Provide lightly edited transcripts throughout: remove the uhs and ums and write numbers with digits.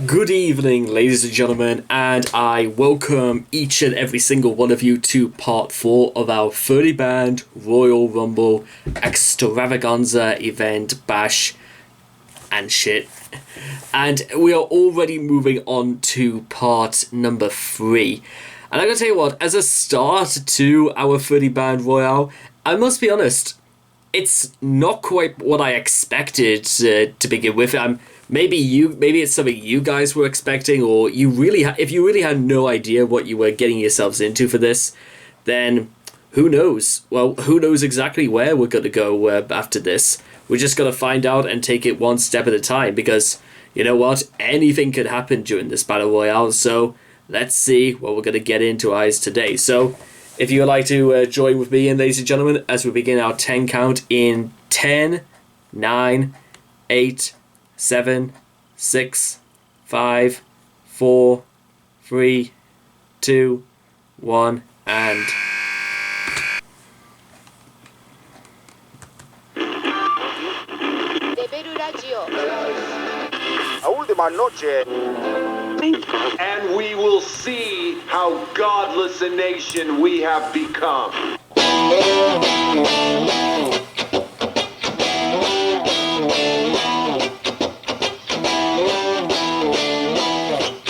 Good evening, ladies and gentlemen, and I welcome each and every single one of you to part 4 of our 30-band Royal Rumble extravaganza event bash and shit. And we are already moving on to part number 3. And I'm going to tell you what, as a start to our 30-band Royale, I must be honest, it's not quite what I expected to begin with. Maybe it's something you guys were expecting, or you really if you really had no idea what you were getting yourselves into for this, then who knows? Well, who knows exactly where we're going to go after this. We're just going to find out and take it one step at a time, because you know what? Anything could happen during this Battle Royale, so let's see what we're going to get into eyes today. So, if you would like to join with me, and ladies and gentlemen, as we begin our 10 count in 10, 9, 8, 7, 6, 5, 4, 3, 2, 1, and... And we will see how godless a nation we have become.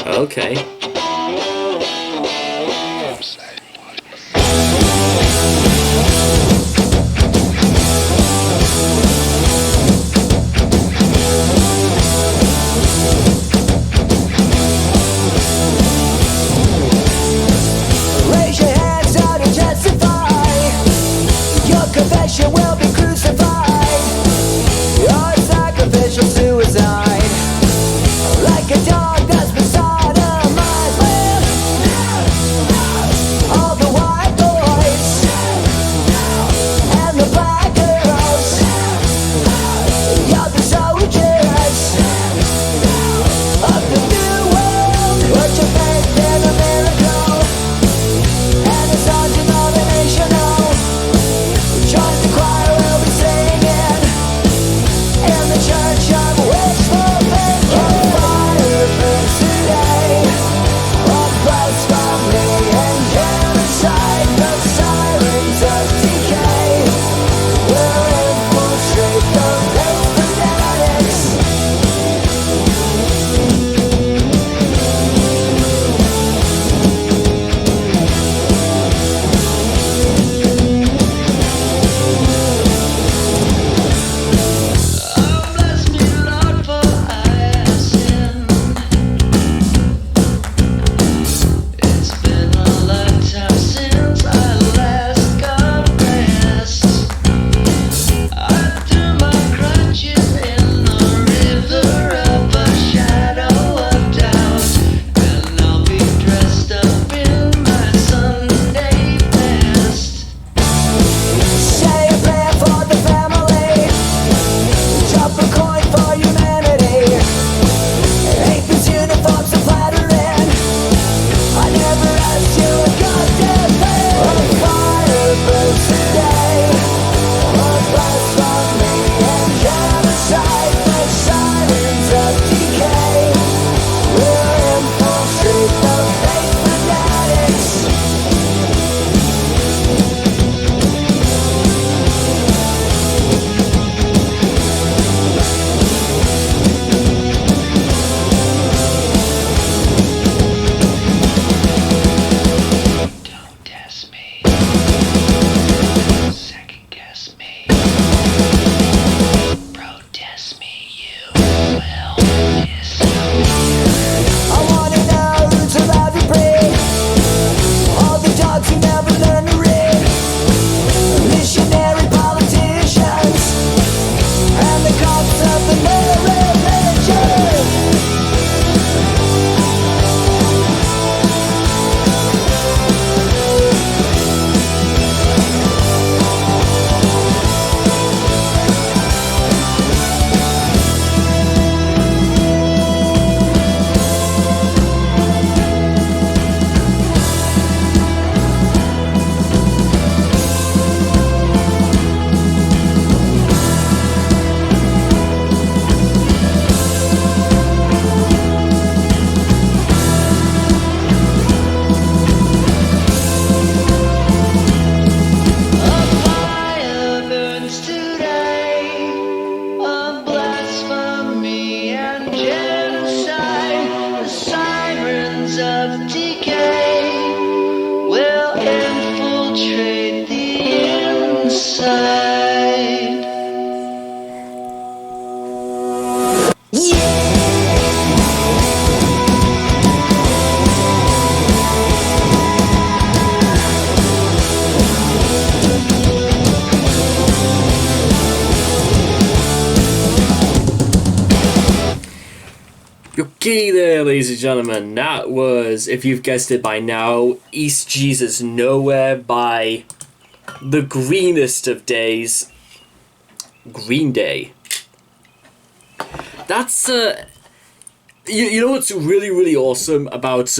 Okay. Raise your hands out and justify. Your confession will be crucified. Your sacrificial suicide. Like a dog that's been sodomized. Okay there, ladies and gentlemen. That was, if you've guessed it by now, East Jesus Nowhere by the greenest of days, Green Day. That's, you know what's really, really awesome about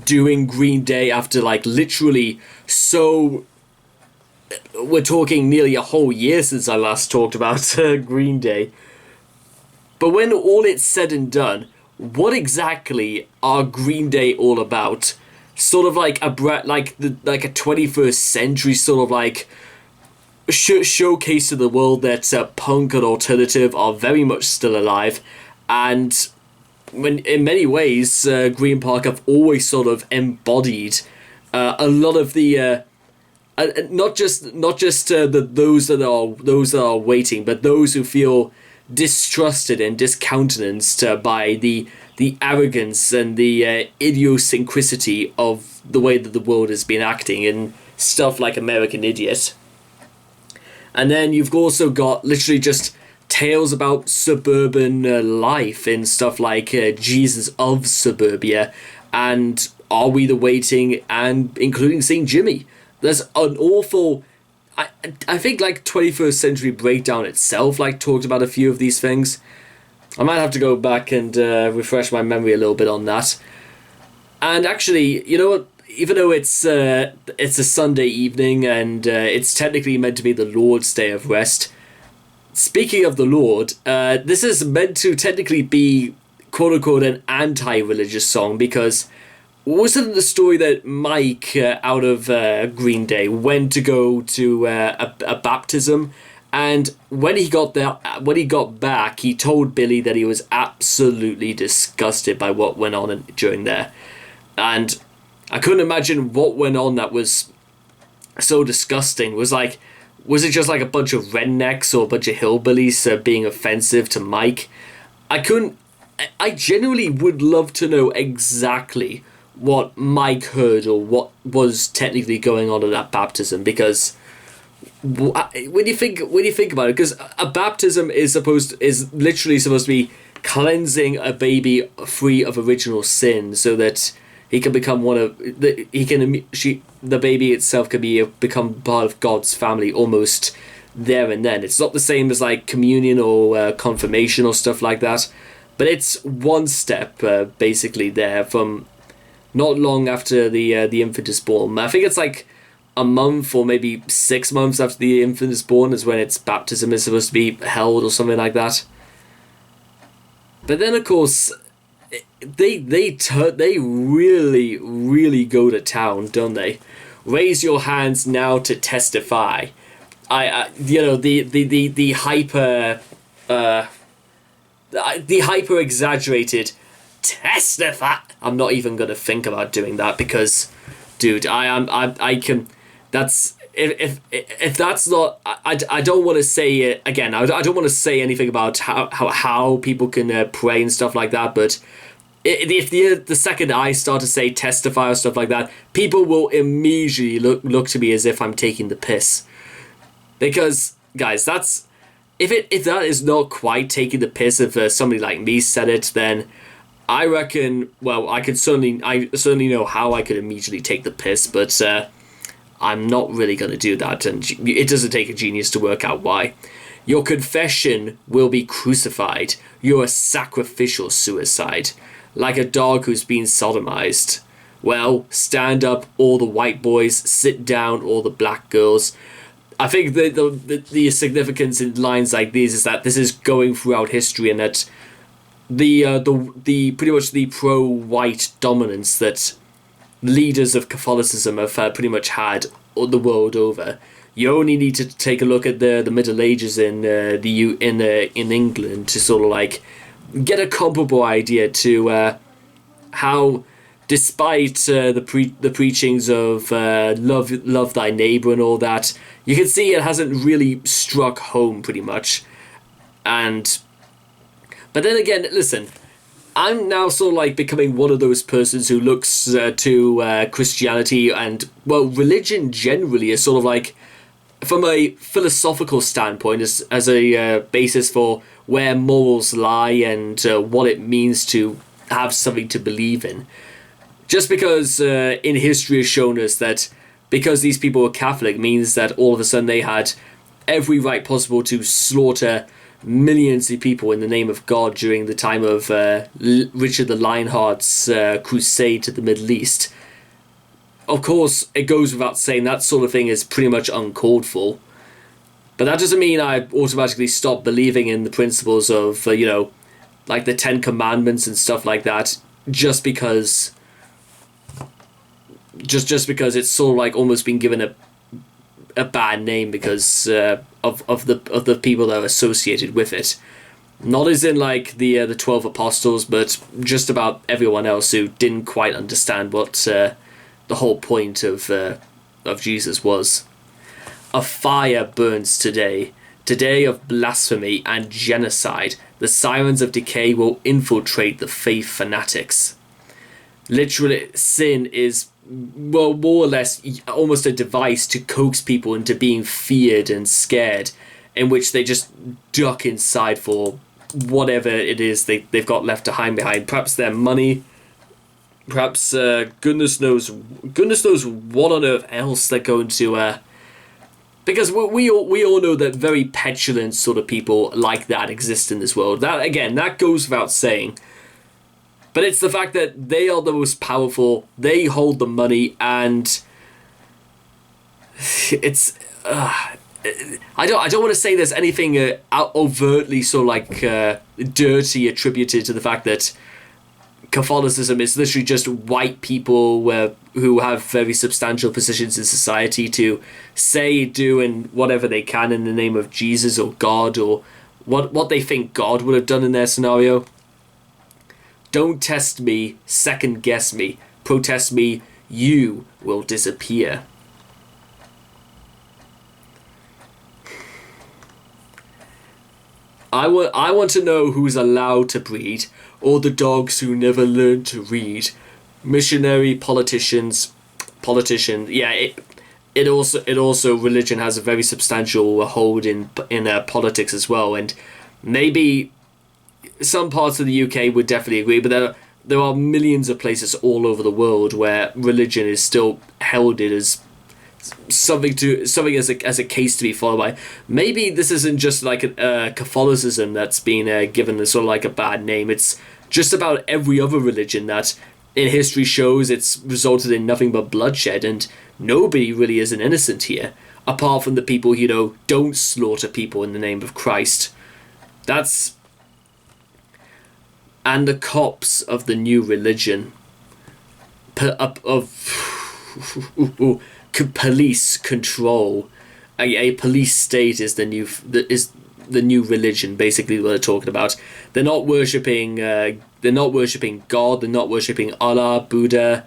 doing Green Day after, like, literally we're talking nearly a whole year since I last talked about Green Day. But when all it's said and done, what exactly are Green Day all about? Sort of like a 21st century sort of like showcase to the world that punk and alternative are very much still alive, and when in many ways Green Park have always sort of embodied a lot of the not just those that are waiting, but those who feel distrusted and discountenanced by the arrogance and the idiosyncrasy of the way that the world has been acting and stuff like American Idiot. And then you've also got literally just tales about suburban life and stuff like Jesus of Suburbia and Are We the Waiting, and including St. Jimmy. There's an awful... I think like 21st Century Breakdown itself like talked about a few of these things. I might have to go back and refresh my memory a little bit on that. And actually, you know what? Even though it's a Sunday evening and it's technically meant to be the Lord's Day of Rest, speaking of the Lord, this is meant to technically be quote-unquote an anti-religious song, because wasn't the story that Mike out of Green Day went to go to a baptism, and when he got back, he told Billy that he was absolutely disgusted by what went on during there, and I couldn't imagine what went on that was so disgusting. Was it just like a bunch of rednecks or a bunch of hillbillies being offensive to Mike? I genuinely would love to know exactly what Mike heard or what was technically going on at that baptism, because when you think about it, because a baptism is literally supposed to be cleansing a baby free of original sin, so that he can become the baby itself can become part of God's family almost there and then. It's not the same as like communion or confirmation or stuff like that, but it's one step basically there from not long after the infant is born. I think it's like a month or maybe 6 months after the infant is born is when its baptism is supposed to be held or something like that. But then of course they really, really go to town, don't they? Raise your hands now to testify. The hyper exaggerated testify. I'm not even gonna think about doing that, because, dude, I can. That's if that's not. I don't want to say it again. I don't want to say anything about how people can pray and stuff like that. But if the second I start to say testify or stuff like that, people will immediately look to me as if I'm taking the piss. Because, guys, that's if that is not quite taking the piss, if somebody like me said it, then I reckon, well, I certainly know how I could immediately take the piss, but I'm not really going to do that, and it doesn't take a genius to work out why. Your confession will be crucified. You're a sacrificial suicide, like a dog who's been sodomized. Well, stand up, all the white boys, sit down, all the black girls. I think the significance in lines like these is that this is going throughout history, and that the pretty much the pro-white dominance that leaders of Catholicism have pretty much had the world over. You only need to take a look at the Middle Ages in England to sort of like get a comparable idea to how, despite the preachings of love thy neighbor and all that, you can see it hasn't really struck home pretty much. But then again, listen, I'm now sort of like becoming one of those persons who looks to Christianity and, well, religion generally as sort of like, from a philosophical standpoint, as a basis for where morals lie and what it means to have something to believe in. Just because in history has shown us that because these people were Catholic means that all of a sudden they had every right possible to slaughter millions of people in the name of God during the time of Richard the Lionheart's crusade to the Middle East. Of course, it goes without saying that sort of thing is pretty much uncalled for. But that doesn't mean I automatically stop believing in the principles of, like the Ten Commandments and stuff like that, just because it's sort of like almost been given a bad name because of the people that are associated with it. Not as in like the 12 apostles, but just about everyone else who didn't quite understand what the whole point of Jesus was. A fire burns today of blasphemy and genocide. The sirens of decay will infiltrate the faith fanatics. Literally, sin is, well, more or less almost a device to coax people into being feared and scared, in which they just duck inside for whatever it is they've got left to hide behind. Perhaps their money, perhaps goodness knows what on earth else they're going to... Because we all know that very petulant sort of people like that exist in this world. That, again, that goes without saying. But it's the fact that they are the most powerful, they hold the money, and it's... I don't want to say there's anything overtly sort of like dirty attributed to the fact that Catholicism is literally just white people who have very substantial positions in society to say, do, and whatever they can in the name of Jesus or God or what they think God would have done in their scenario. Don't test me, second guess me, protest me, you will disappear. I want to know who's allowed to breed, or the dogs who never learned to read. Missionary politician. Yeah, it also religion has a very substantial hold in politics as well, and maybe some parts of the UK would definitely agree, but there are millions of places all over the world where religion is still heralded as something as a case to be followed by. Maybe this isn't just like Catholicism that's been given a sort of like a bad name. It's just about every other religion that in history shows it's resulted in nothing but bloodshed, and nobody really is an innocent here apart from the people who don't slaughter people in the name of Christ. And the cops of the new religion police control. A police state is the new religion, basically what they're talking about. They're not worshipping God, they're not worshipping Allah, Buddha,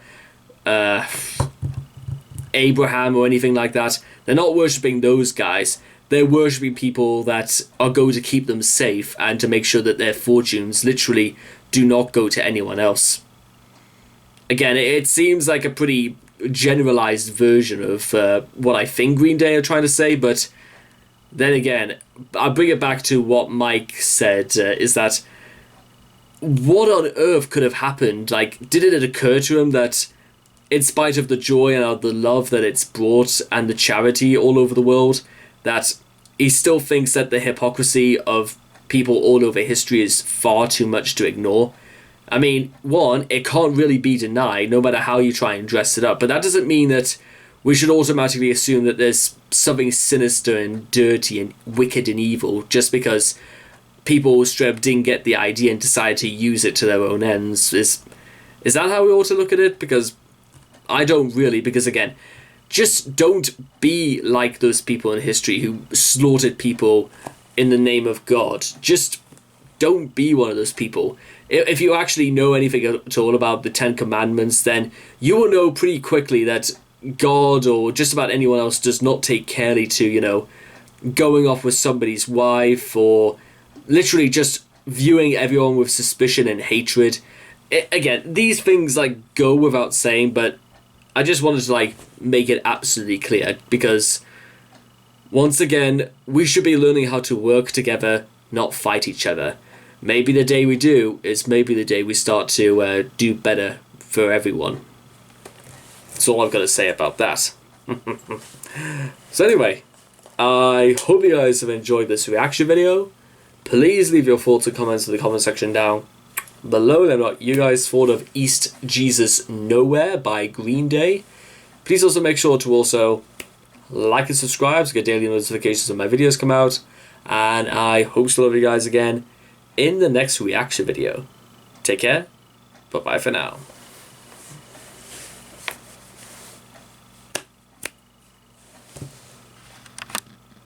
Abraham or anything like that. They're not worshipping those guys. They're worshipping people that are going to keep them safe and to make sure that their fortunes literally do not go to anyone else. Again, it seems like a pretty generalized version of what I think Green Day are trying to say, but then again, I bring it back to what Mike said, is that what on earth could have happened? Like, did it occur to him that in spite of the joy and the love that it's brought and the charity all over the world, that he still thinks that the hypocrisy of people all over history is far too much to ignore? I mean, one, it can't really be denied, no matter how you try and dress it up. But that doesn't mean that we should automatically assume that there's something sinister and dirty and wicked and evil just because people straight up didn't get the idea and decided to use it to their own ends. Is that how we ought to look at it? Because I don't really, because again, just don't be like those people in history who slaughtered people in the name of God. Just don't be one of those people. If you actually know anything at all about the Ten Commandments, then you will know pretty quickly that God or just about anyone else does not take carely to, going off with somebody's wife or literally just viewing everyone with suspicion and hatred. Again, these things go without saying, but I just wanted to make it absolutely clear because once again, we should be learning how to work together, not fight each other. maybe the day we do is maybe the day we start to do better for everyone. That's all I've got to say about that. So anyway, I hope you guys have enjoyed this reaction video. Please leave your thoughts and comments in the comment section down below. Let me know what you guys thought of East Jesus Nowhere by Green Day. Please also make sure to also like and subscribe to get daily notifications when my videos come out. And I hope to love you guys again in the next reaction video. Take care. Bye-bye for now.